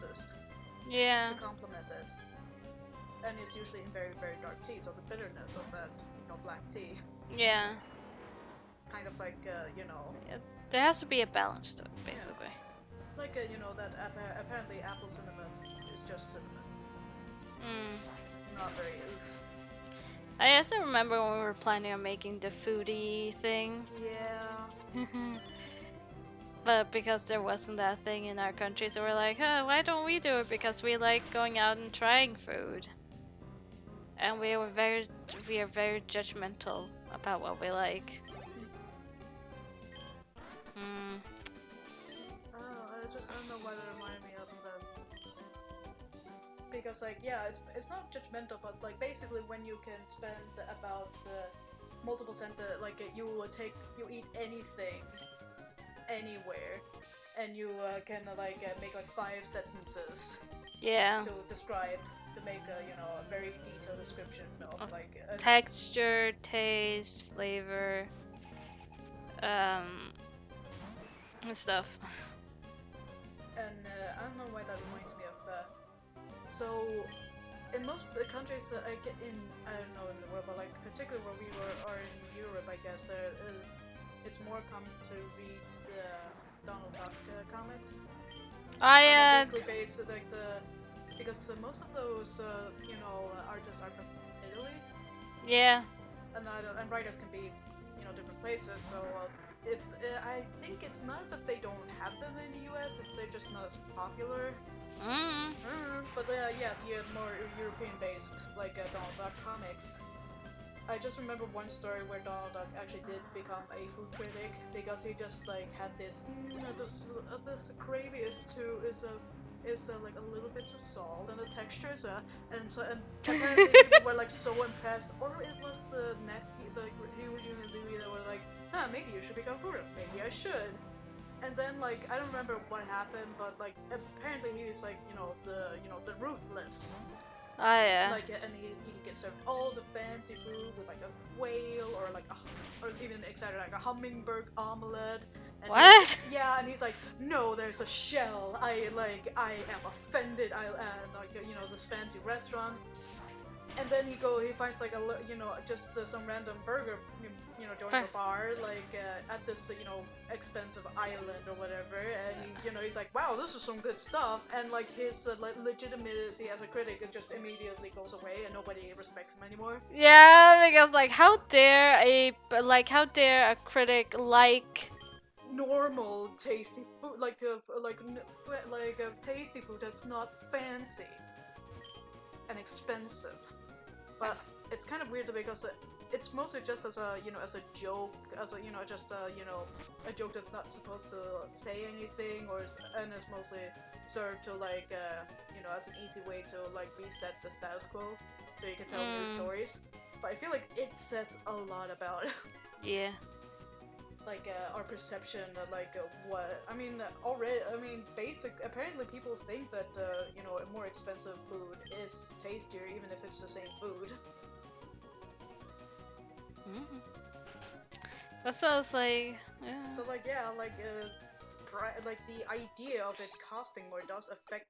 nuances Yeah. to complement it. And it's usually in very, very dark tea, so the bitterness of that, black tea, Yeah. kind of like, Yeah, there has to be a balance to it, basically. like, that apparently apple cinnamon is just cinnamon. Not very oof. I also remember when we were planning on making the foodie thing. Yeah. But because there wasn't that thing in our country, so we're like, why don't we do it? Because we like going out and trying food. And we are very judgmental about what we like. I don't know why that reminded me of them. Because like, yeah, it's not judgmental, but like basically when you can spend about multiple cent, like you eat anything, anywhere, and you can like make like 5 sentences. Yeah. To describe, to make a a very detailed description of like texture, taste, flavor, and stuff. And I don't know why that reminds me of that. So, in most countries, I don't know in the world, but like particularly where we are in Europe, I guess it's more common to read the Donald Duck comics. I weekly basis, like because most of those artists are from Italy. Yeah. And writers can be different places, so it's I think it's not as if they don't have them in the US, they're just not as popular. But yeah, the more European-based, like Donald Duck comics. I just remember one story where Donald Duck actually did become a food critic because he just like had this this gravy is like a little bit too salt and the texture as well, and apparently people were like so impressed, or it was the nephew, like he that were like, maybe you should become food, maybe I should. And then like I don't remember what happened, but like apparently he was like the ruthless. Yeah. Like and he gets served all the fancy food with like a whale or like or even excited like a hummingbird omelette. And what? Yeah, and he's like, no, there's a shell. I am offended. This fancy restaurant. And then he finds like just some random burger, joint a bar like at this expensive island or whatever, and he's like, wow, this is some good stuff, and like his legitimacy as a critic it just immediately goes away and nobody respects him anymore. Yeah, because like how dare a critic like normal tasty food, like a tasty food that's not fancy and expensive. But it's kind of weird because it's mostly just as a as a joke, as a just a joke that's not supposed to say anything, and it's mostly served to like as an easy way to like reset the status quo, so you can tell new stories. But I feel like it says a lot about yeah. Like our perception of like what I mean apparently people think that a more expensive food is tastier even if it's the same food. That sounds like So like like the idea of it costing more does affect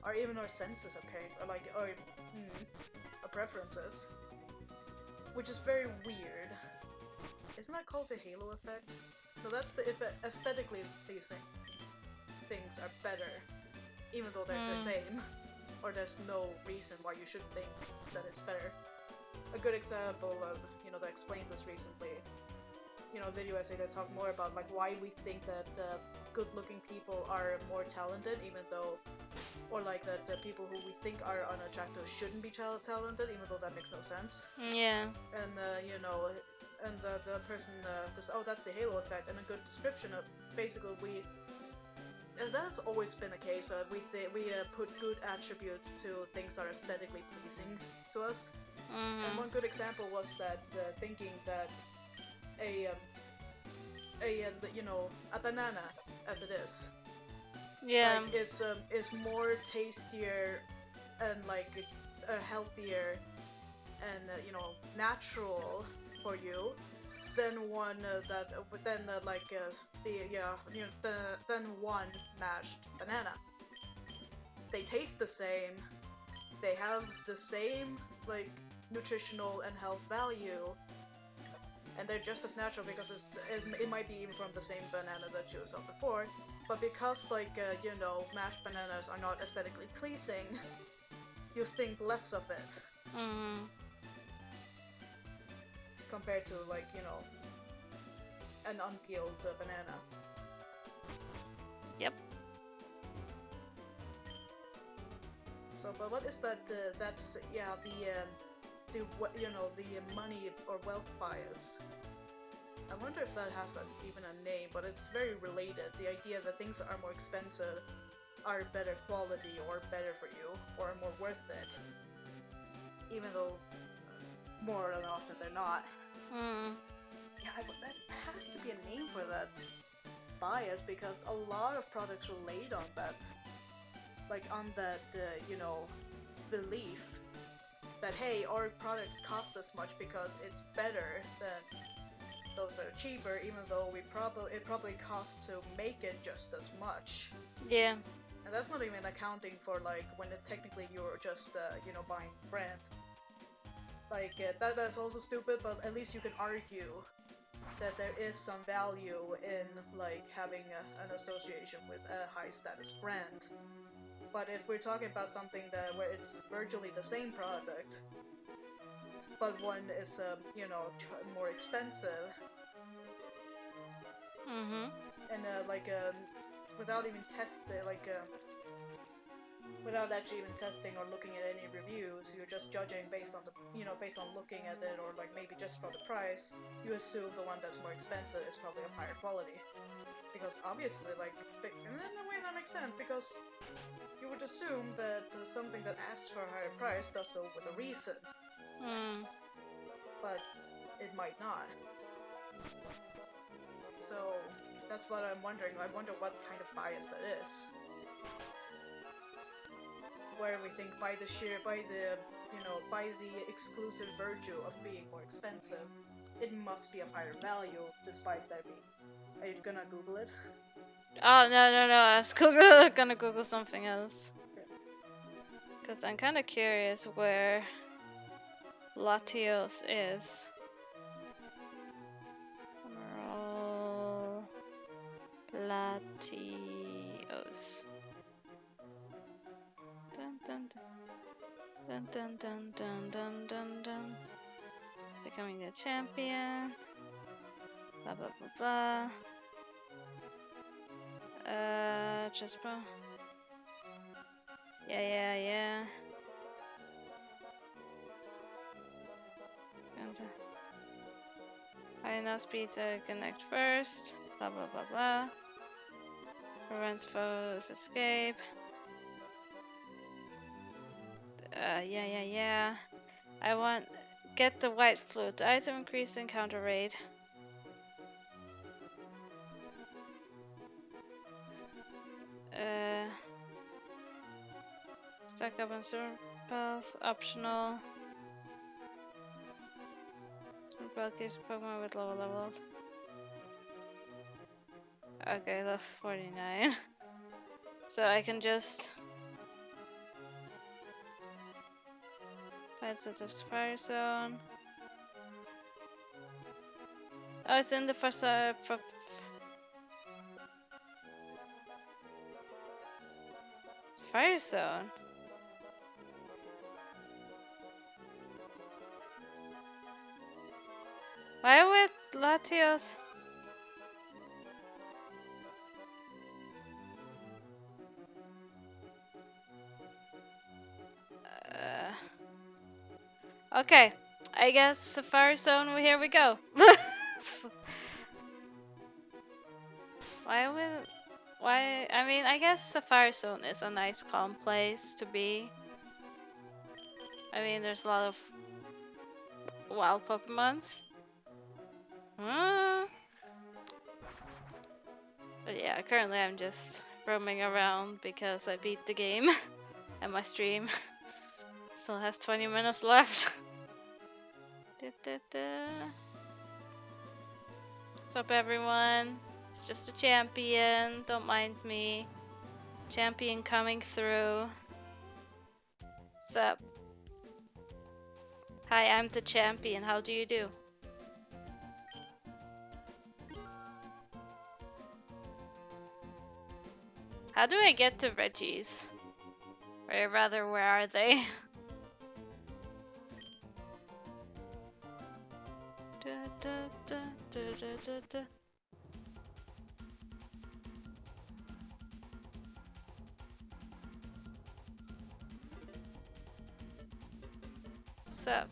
or even our senses apparently, or like our preferences, which is very weird. Isn't that called the halo effect? No, that's if aesthetically pleasing things are better, even though they're the same, or there's no reason why you should think that it's better. A good example of that explained this recently. Video essay that talk more about like why we think that good-looking people are more talented, even though, or like that the people who we think are unattractive shouldn't be talented, even though that makes no sense. Yeah. And and the person just that's the halo effect, and a good description of basically that has always been the case. We put good attributes to things that are aesthetically pleasing to us. And one good example was that thinking that a banana as it is, like, is more tastier and like healthier and natural for you then one then one mashed banana. They taste the same. They have the same like nutritional and health value, and they're just as natural because it might be even from the same banana that you saw before, but because mashed bananas are not aesthetically pleasing, you think less of it. Mm-hmm. Compared to an unpeeled banana. Yep. So, but what is that? That's the money or wealth bias. I wonder if that has even a name, but it's very related. The idea that things that are more expensive are better quality or better for you or more worth it, even though more than often they're not. Yeah, that has to be a name for that bias because a lot of products relate on that, like on that belief that hey, our products cost this much because it's better than those that are cheaper, even though it probably costs to make it just as much. Yeah. And that's not even accounting for like when technically you're just buying brand. Like that's also stupid, but at least you can argue that there is some value in like having an association with a high status brand. But if we're talking about something where it's virtually the same product, but one is more expensive, and without even without actually even testing or looking at any reviews, you're just judging based on looking at it, or like maybe just for the price, you assume the one that's more expensive is probably of higher quality. Because obviously, and in a way that makes sense, because you would assume that something that asks for a higher price does so with a reason. But it might not. So that's what I'm wondering. I wonder what kind of bias that is. Where we think by the exclusive virtue of being more expensive, it must be of higher value, despite that being. Are you gonna Google it? Oh no! I was gonna Google something else. Cause I'm kind of curious where Latios is. Latios. Dun dun dun dun dun dun dun dun dun. Becoming the champion. Blah blah blah blah. Chispa. Yeah. High enough speed to connect first. Blah blah blah blah. Prevents foes escape. Yeah. I want get the white flute. Item increase encounter rate. Stack up and spells optional. Spell keeps Pokemon with lower levels. Okay, level 49. So I can just fight with the fire zone. Oh, it's in the first fire zone. Why would Latios? Okay, I guess Safari Zone. Here we go. Why? I mean, I guess Safari Zone is a nice, calm place to be. I mean, there's a lot of wild Pokemons. But yeah, currently I'm just roaming around because I beat the game and my stream still has 20 minutes left. What's up, everyone? It's just a champion. Don't mind me. Champion coming through. What's up? Hi, I'm the champion. How do you do? How do I get to Reggie's? Or rather, where are they? Da, da, da, da, da, da, da. What's up?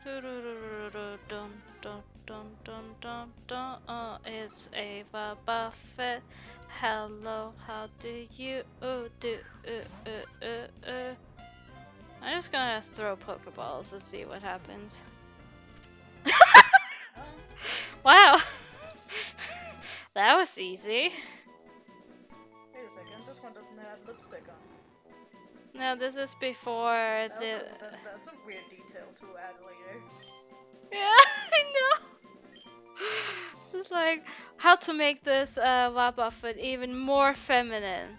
Dun, dun, dun, dun, dun, dun. It's Ava Buffett. Hello, how do you do? I'm just gonna throw Pokeballs and see what happens. Wow! That was easy. Wait a second, this one doesn't have lipstick on. No, this is before the... That's a weird detail to add later. Yeah, I know! It's like, how to make this Wabuffet even more feminine.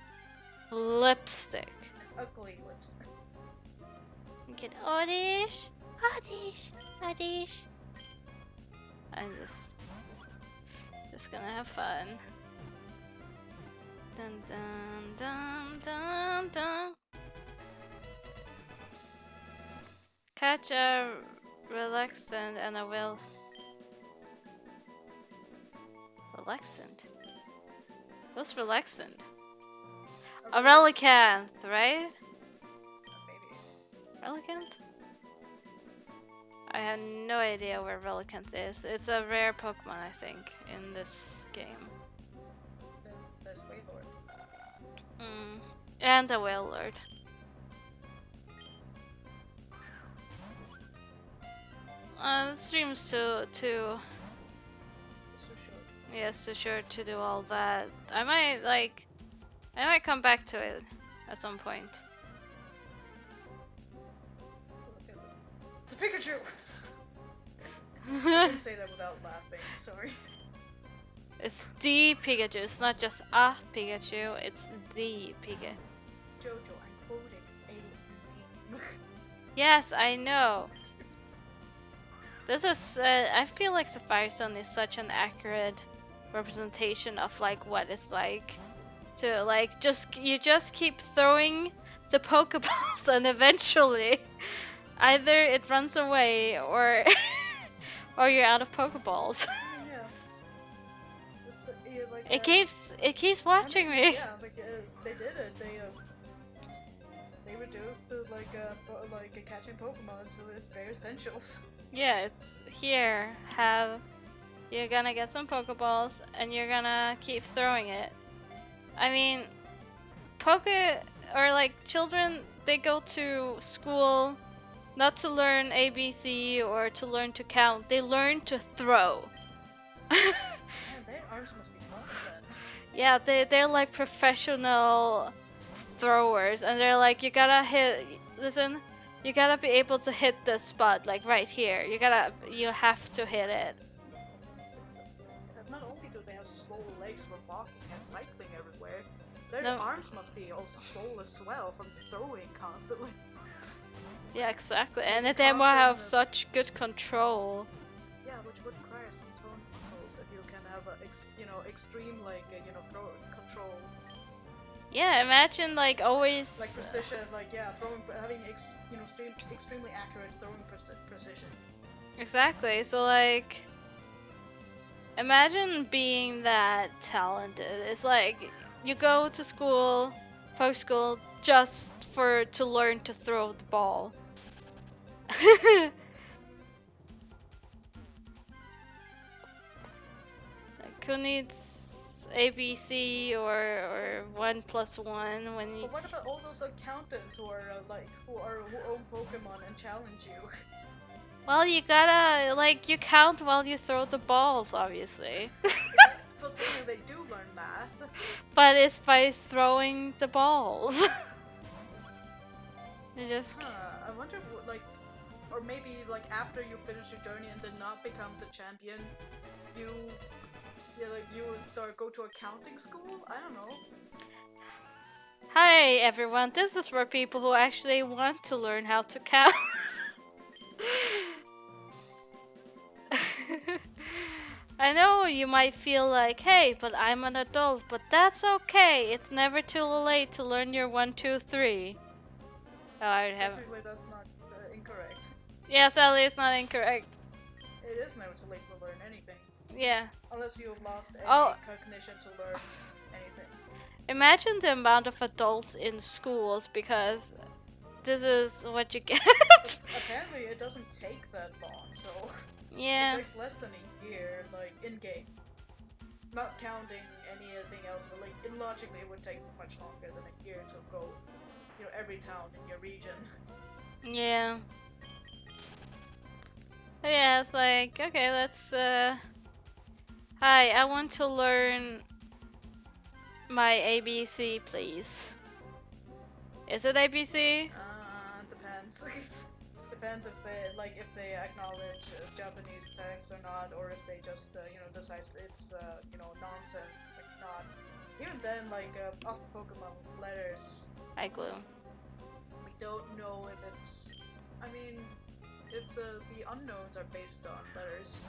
Lipstick. Ugly lipstick. Get Oddish! Oddish! Oddish! I'm just gonna have fun. Dun dun dun dun dun. Catch a relaxant and I will. Relaxant? What's relaxant? A relicanth, right? Maybe. Relicanth? I have no idea where Relicanth is. It's a rare Pokemon, I think, in this game. Then there's Wailord. And a Wailord. It seems too yes, too short to do all that. I might come back to it at some point. It's a Pikachu! I didn't say that without laughing, sorry. It's the Pikachu, it's not just a Pikachu, it's the Pikachu. Jojo, I'm quoting a Yes, I know. This is, I feel like Sapphire Stone is such an accurate representation of like what it's like to like you just keep throwing the Pokeballs and eventually either it runs away or or you're out of Pokeballs. Yeah. Just, like, It keeps watching me. Yeah, like they did it. They reduced to like a catching Pokemon to its bare essentials. Yeah, it's here. You're gonna get some Pokeballs and you're gonna keep throwing it. I mean, children, they go to school not to learn ABC or to learn to count. They learn to throw. Man, their arms must be buff then. Yeah, they're like professional throwers, and they're like, you gotta you gotta be able to hit this spot, like right here. You have to hit it. Not only do they have swole legs from walking and cycling everywhere, their arms must be also swole as well from throwing constantly. Yeah, exactly, and they will have such good control. Yeah, which would require some tone muscles if you can have extreme throw control. Yeah, imagine like always like precision, having extremely accurate throwing precision. Exactly. So like, imagine being that talented. It's like you go to school, folk school, just to learn to throw the ball. Like, who needs ABC or 1+1 when you? But what about all those accountants who own Pokemon and challenge you? Well, you gotta you count while you throw the balls, obviously. So technically they do learn math. But it's by throwing the balls. You just. I wonder or maybe like after you finish your journey and did not become the champion, you go to accounting school. I don't know. Hi everyone, this is for people who actually want to learn how to count. I know you might feel like, hey, but I'm an adult, but that's okay. It's never too late to learn your 1, 2, 3. Oh, I haven't. Technically, that's not incorrect. Yeah, Sally, it's not incorrect. It is never too late to learn anything. Yeah. Unless you've lost any cognition to learn anything. Imagine the amount of adults in schools, because this is what you get. Apparently, it doesn't take that long, so yeah. it takes less than a year, like in game. Not counting anything else, but like logically, it would take much longer than a year to go, every town in your region. Yeah. Yeah, it's like, okay, let's. Hi, I want to learn my ABC, please. Is it ABC? Depends. Depends if they acknowledge Japanese text or not, or if they just decide it's nonsense, like not. Even then, off Pokemon letters. I glue. We don't know if it's. I mean, if the unknowns are based on letters.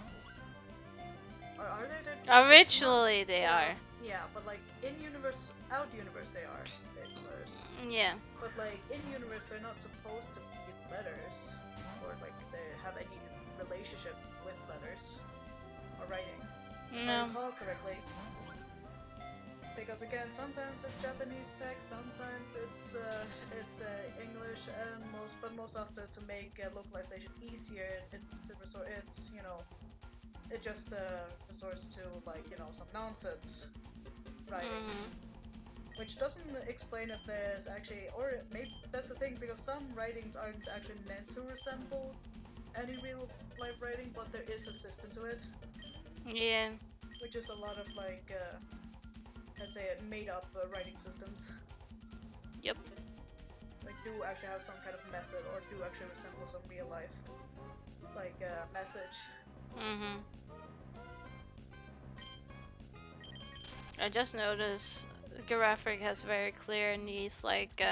Or are they? Originally, they are. Yeah, but like in universe, out universe, they are based on letters. Yeah. But like in universe, they're not supposed to be letters, or like they have any relationship with letters or writing. No. If I recall correctly. Because again, sometimes it's Japanese text, sometimes it's English, and most often to make localization easier, it just resorts to some nonsense writing, which doesn't explain if there's actually, or maybe that's the thing, because some writings aren't actually meant to resemble any real life writing, but there is a system to it. Yeah. Which is a lot of let's say made up writing systems. Yep. Like do actually have some kind of method, or do actually resemble some real life message. I just noticed Giraffic has very clear knees, like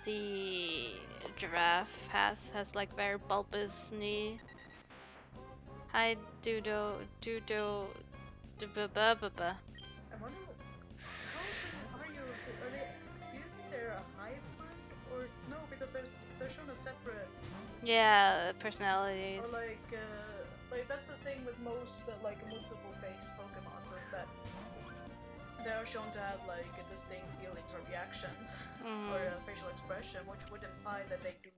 the giraffe has like very bulbous knee. Hi Dudo. I wonder, how are you? Do you think they're a hybrid or no? Because they're shown as separate. Yeah, personalities. Or like that's the thing with most multiple face Pokemons, is that they are shown to have distinct feelings or reactions or facial expression, which would imply that they do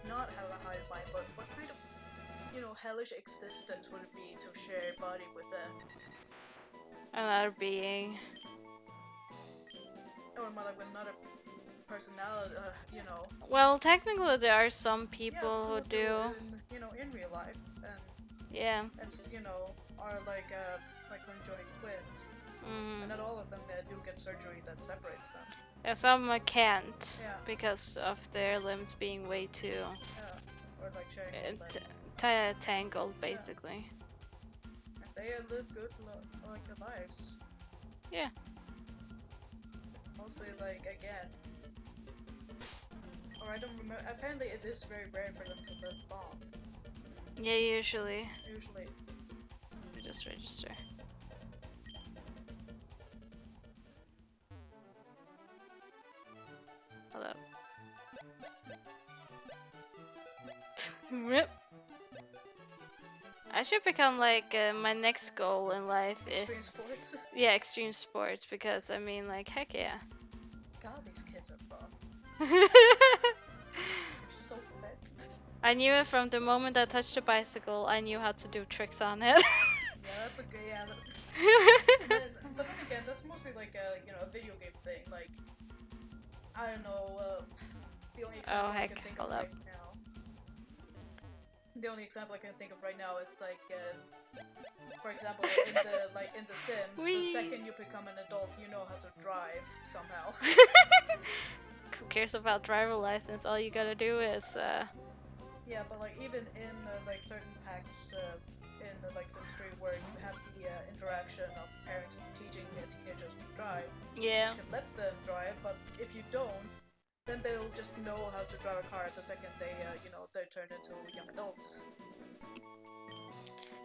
not have a hive mind. But what kind of hellish existence would it be to share a body with another being? Or more like with another personality, Well, technically there are some people who do. In real life, and yeah, and are like conjoined twins. And not all of them do get surgery that separates them. Yeah, some can't because of their limbs being way too. Or like sharing tangled, basically. And they live good lives. Yeah. Mostly again. Or I don't remember. Apparently, it is very rare for them to live long. Yeah, usually. Usually. Just register. Hold up. Rip. I should become my next goal in life. Extreme sports? Yeah, extreme sports, because I mean, heck yeah. God, these kids are buff. So fit. I knew it from the moment I touched the bicycle. I knew how to do tricks on it. Yeah, that's okay. Yeah. But then again, that's mostly a video game thing. I don't know. The only example I can think of right now. The only example I can think of right now is for example, in the Sims, the second you become an adult, you know how to drive somehow. Who cares about driver license? All you gotta do is Yeah, but like even in like certain packs in like Sims 3 where you have the interaction of parents teaching teenagers to drive, Yeah. you can let them drive, but if you don't, then they'll just know how to drive a car the second they, they turn into young adults.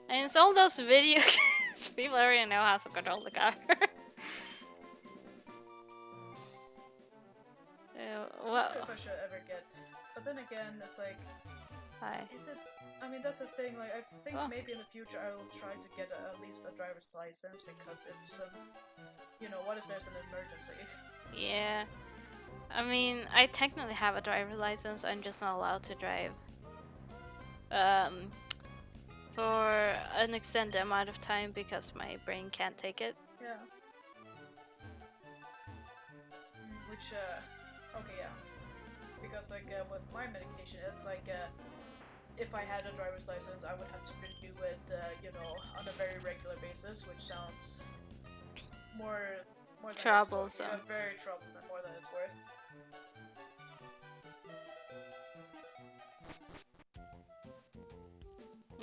And it's all those video games. People already know how to control the car. I wonder if I should ever get. But then again, it's like. Hi. Is it? I mean, that's the thing. Like, I think maybe in the future I will try to get at least a driver's license because it's, what if there's an emergency? Yeah. I mean, I technically have a driver's license. I'm just not allowed to drive. For an extended amount of time because my brain can't take it. Yeah. Which, okay, yeah. Because, like, with my medication, it's like, if I had a driver's license, I would have to renew it, on a very regular basis, which sounds more than troublesome. It's worth. Yeah, very troublesome, more than it's worth.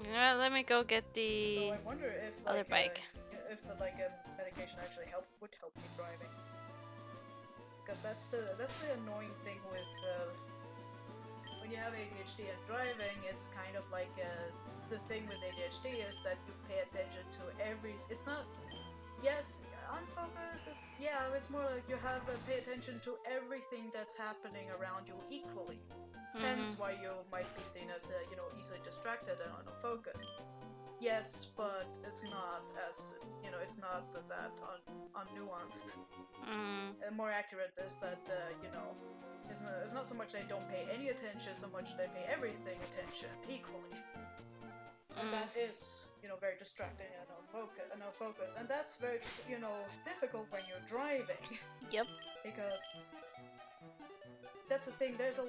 Yeah, let me go get the so I wonder if, other bike. If like a medication actually would help me driving. Because that's the annoying thing with when you have ADHD and driving. It's kind of like the thing with ADHD is that you pay attention to it's not. Yes, unfocused. It's more like you have pay attention to everything that's happening around you equally. Hence why you might be seen as easily distracted and unfocused. Yes, but it's not as it's not that unnuanced. And more accurate is that it's not so much they don't pay any attention, so much they pay everything attention equally. And that is very distracting and unfocused, and that's very difficult when you're driving. Yep. Because that's the thing. There's a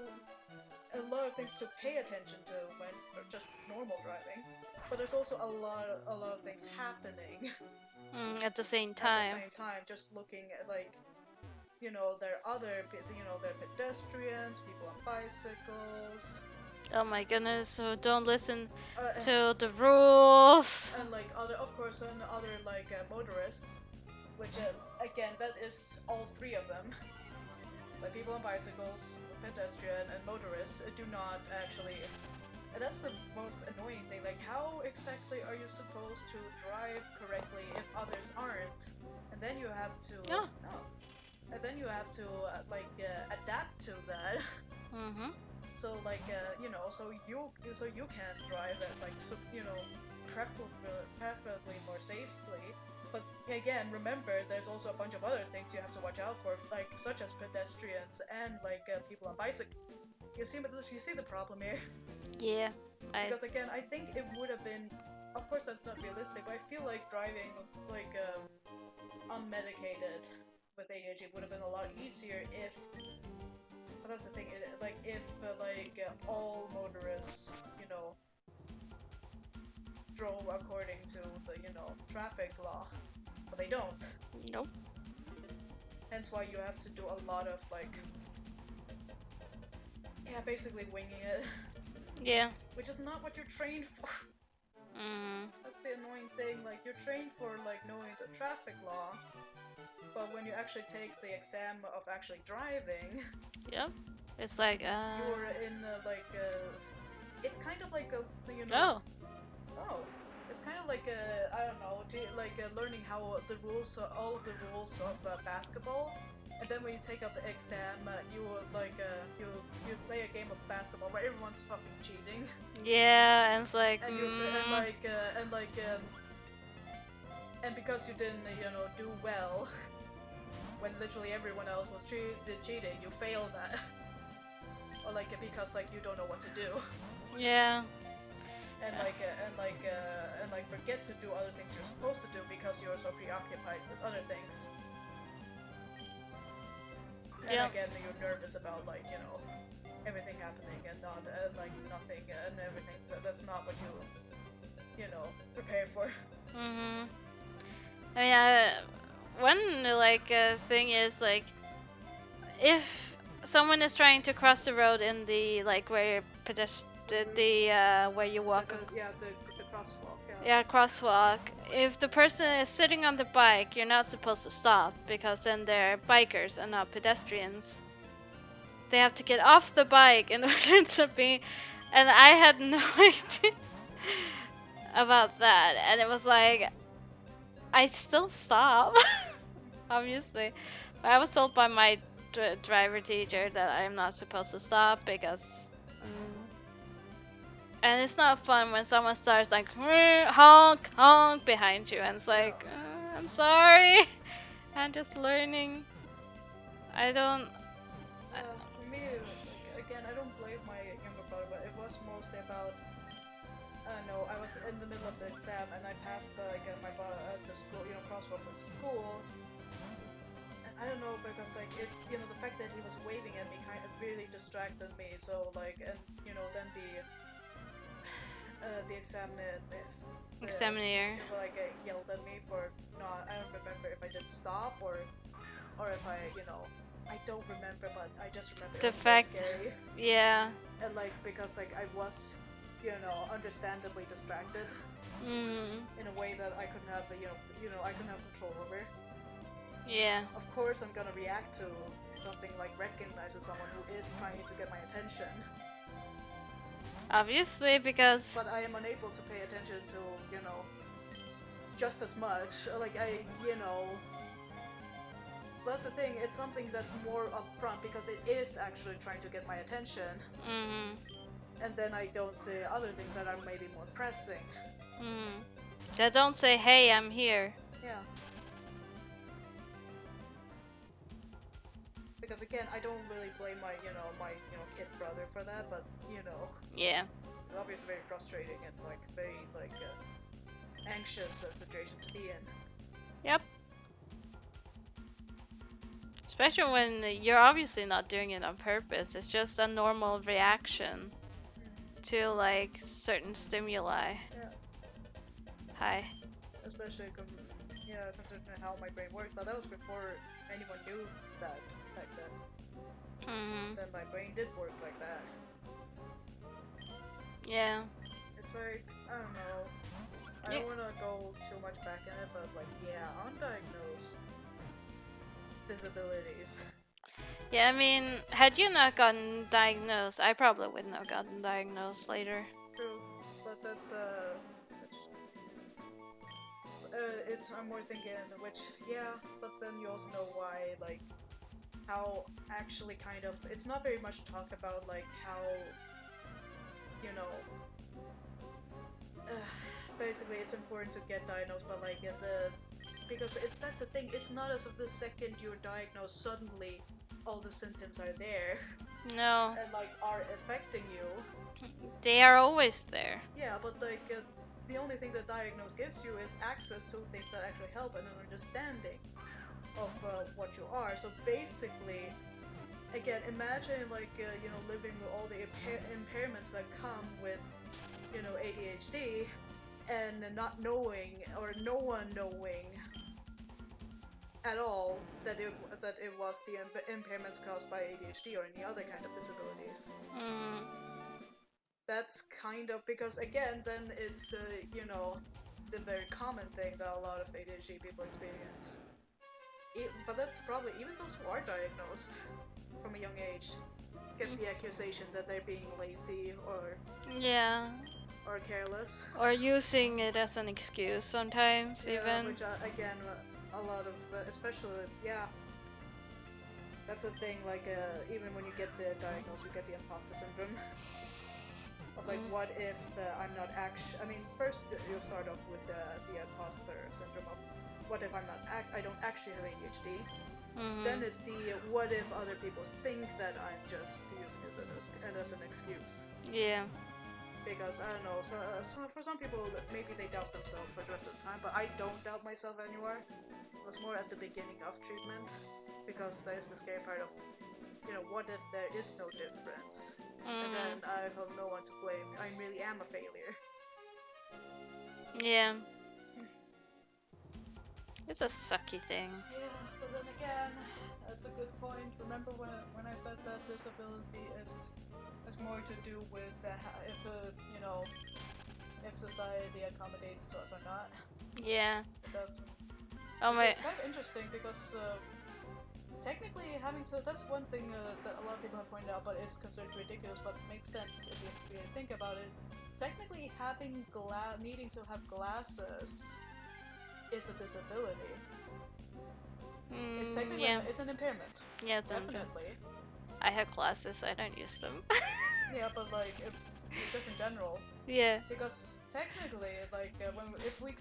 lot of things to pay attention to when just normal driving, but there's also a lot of things happening at the same time. Just looking at there are there are pedestrians, people on bicycles. Oh my goodness! So don't listen to the rules. And other motorists, which again that is all three of them. Like people on bicycles, pedestrian, and motorists do not actually. And that's the most annoying thing. Like, how exactly are you supposed to drive correctly if others aren't? And then you have to. And then you have to adapt to that. So so you can drive it preferably more safely. But again, remember, there's also a bunch of other things you have to watch out for, such as pedestrians and people on bicycles. You see the problem here? Yeah. Because again, I think it would have been. Of course, that's not realistic, but I feel like driving unmedicated with ADHD would have been a lot easier if. But that's the thing. If all motorists, drove according to the traffic law, but they don't. Nope. Hence why you have to do a lot of basically winging it. Yeah. Which is not what you're trained for. That's the annoying thing. You're trained for knowing the traffic law, but when you actually take the exam of actually driving, yep, it's like you're in it's kind of like Oh. It's kind of like I don't know, learning how all of the rules of basketball. And then when you take up the exam, you play a game of basketball where everyone's fucking cheating. Yeah, and it's like and because you didn't do well when literally everyone else was cheating, you failed that. Or because you don't know what to do. Yeah. And forget to do other things you're supposed to do because you're so preoccupied with other things. And again, you're nervous about everything happening and not nothing and everything. So that's not what you prepare for. I mean, one thing is if someone is trying to cross the road in the where where you walk. Yeah, the crosswalk. Yeah, crosswalk. If the person is sitting on the bike, you're not supposed to stop because then they're bikers and not pedestrians. They have to get off the bike in order to be. And I had no idea about that, and it was like I still stop, obviously. But I was told by my driver teacher that I'm not supposed to stop because. And it's not fun when someone starts like honk honk behind you, and it's like, I'm sorry, I'm just learning. I don't. For me, again, I don't blame my younger brother, but it was mostly about. No, I was in the middle of the exam and I passed the school, crosswalk with school. And I don't know because like the fact that he was waving at me kind of really distracted me. So like, and then the examiner like yelled at me for I don't remember if I didn't stop or if I I don't remember, but I just remember the it was fact, scary. Yeah. And like because like I was understandably distracted in a way that I couldn't have I couldn't have control over. Yeah. Of course, I'm gonna react to something like recognizing someone who is trying to get my attention. Obviously, because. But I am unable to pay attention to, just as much. Like, that's the thing, it's something that's more upfront because it is actually trying to get my attention. And then I don't say other things that are maybe more pressing. They don't say, hey, I'm here. Yeah. Because again, I don't really blame my kid brother for that, but Yeah. It's obviously very frustrating and like very anxious situation to be in. Yep. Especially when you're obviously not doing it on purpose. It's just a normal reaction to like certain stimuli. Yeah. Hi. Especially considering how my brain works, but that was before anyone knew that back then. Then my brain did work like that. Yeah. It's like, I don't know. I don't want to go too much back in it, but like, yeah, undiagnosed disabilities. Yeah, I mean, had you not gotten diagnosed, I probably wouldn't have gotten diagnosed later. True, but that's I'm more thinking, but then you also know why, like, how actually kind of, it's not very much talked about, like, how, basically it's important to get diagnosed, but like, because that's the thing, it's not as if the second you're diagnosed, suddenly all the symptoms are there. No. And like, are affecting you. They are always there. Yeah, but like, the only thing that diagnose gives you is access to things that actually help and an understanding of what you are. So basically, again, imagine like living with all the impairments that come with ADHD and not knowing or no one knowing at all that it was the impairments caused by ADHD or any other kind of disabilities. That's kind of because again, then it's the very common thing that a lot of ADHD people experience. But that's probably even those who are diagnosed from a young age get the accusation that they're being lazy or careless or using it as an excuse sometimes. Even which again a lot of especially that's the thing, like even when you get the diagnosis you get the imposter syndrome of like what if I'm not I mean first you'll start off with the imposter syndrome of what if I don't actually have ADHD. Then it's the what if other people think that I'm just using it as an excuse. Yeah. Because I don't know, so for some people maybe they doubt themselves for the rest of the time, but I don't doubt myself anymore. It was more at the beginning of treatment, because there's the scary part of, what if there is no difference? And then I have no one to blame. I really am a failure. Yeah. It's a sucky thing. Yeah, but then again, that's a good point. Remember when I said that disability is It's more to do with if you know, if society accommodates to us or not. Yeah. It does. Oh my. It's kind of interesting because technically having to, that's one thing that a lot of people have pointed out, but is considered ridiculous, but makes sense if you really think about it. Technically having needing to have glasses is a disability. It's technically it's an impairment. Yeah, it's definitely. I have glasses, I don't use them. Yeah, but like if just in general. Yeah. Because technically, like if we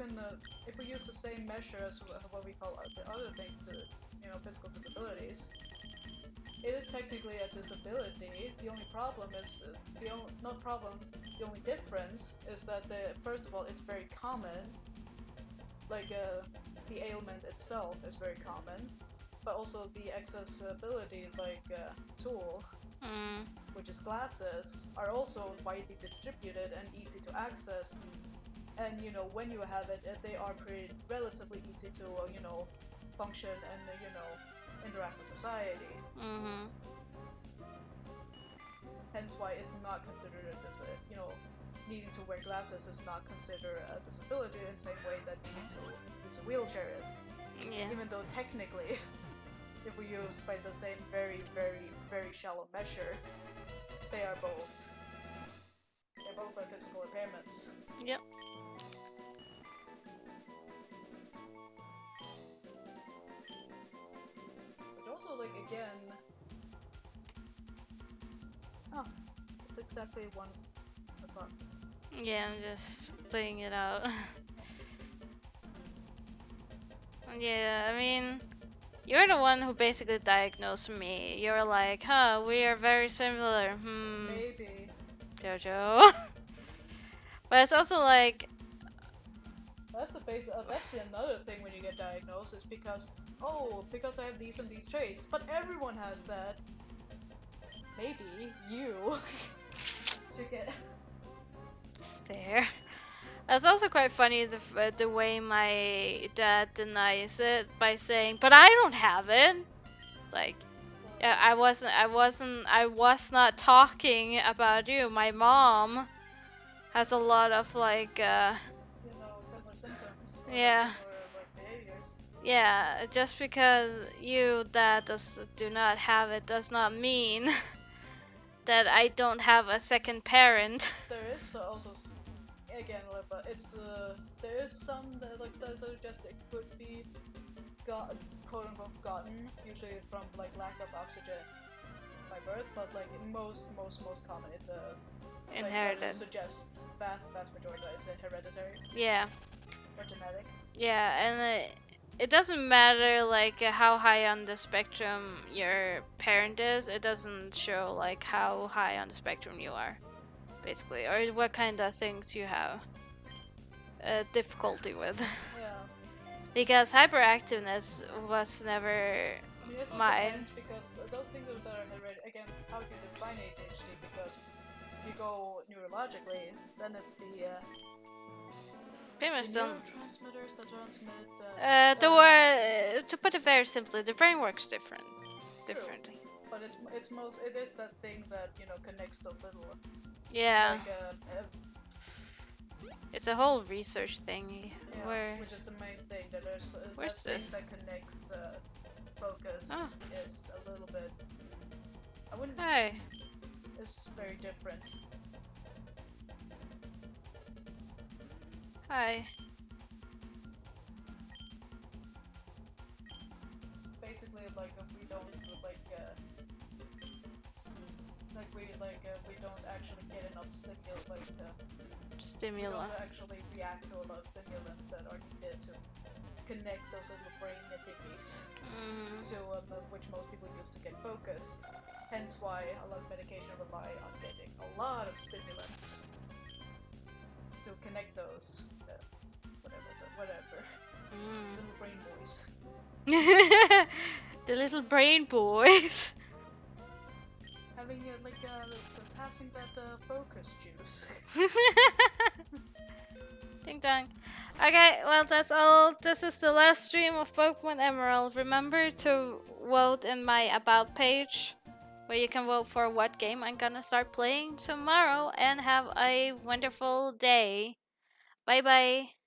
use the same measure as what we call the other things, the physical disabilities, it is technically a disability. The only problem is the only difference is that first of all it's very common. Like the ailment itself is very common, but also the accessibility tool. Which is glasses, are also widely distributed and easy to access. And when you have it, they are relatively easy to function and interact with society. Hence why it's not considered needing to wear glasses is not considered a disability in the same way that needing to use a wheelchair is. Yeah. Even though technically, if we use by the same very, very, very shallow measure, they're both physical impairments. Yep. But also, again... Oh, it's exactly 1 o'clock. Yeah, I'm just playing it out. Yeah, I mean... You're the one who basically diagnosed me. You're like, huh, we are very similar. Maybe. Jojo. But it's also like... That's another thing when you get diagnosed, is because I have these and these traits. But everyone has that. Maybe you should get... Stare. It's also quite funny the way my dad denies it by saying, "But I don't have it." It's like, yeah, I was not talking about you. My mom has a lot of similar symptoms. Yeah. Or behaviors. Yeah, just because you dad do not have it does not mean that I don't have a second parent. There is also again, but it's there is some that suggest it could be quote unquote gotten, usually from lack of oxygen by birth, but most common it's Inherited. Suggests vast majority that it's hereditary. Yeah. Or genetic. Yeah, and it doesn't matter how high on the spectrum your parent is. It doesn't show how high on the spectrum you are, basically, or what kind of things you have difficulty with. Yeah. Because hyperactiveness was never mine. Because those things that are hereditary, again, how do you define ADHD? Because if you go neurologically, then it's the neurotransmitters that transmit. To put it very simply, the brain works differently. But it is that thing that connects those little. Yeah. It's a whole research thing. Yeah, which is the main thing that there's. Where's that this? thing that connects focus is a little bit. I wouldn't. Hi. It's very different. Hi. Basically, if we don't we don't actually get enough stimuli. We don't actually react to a lot of stimulants that are needed to connect those little brain nitpickies to which most people use to get focused. Hence why a lot of medication rely on getting a lot of stimulants to connect those. Whatever. Little brain boys. The little brain boys. Having passing that focus juice. Ding dong. Okay, well that's all. This is the last stream of Pokemon Emerald. Remember to vote in my about page where you can vote for what game I'm gonna start playing tomorrow, and have a wonderful day. Bye bye.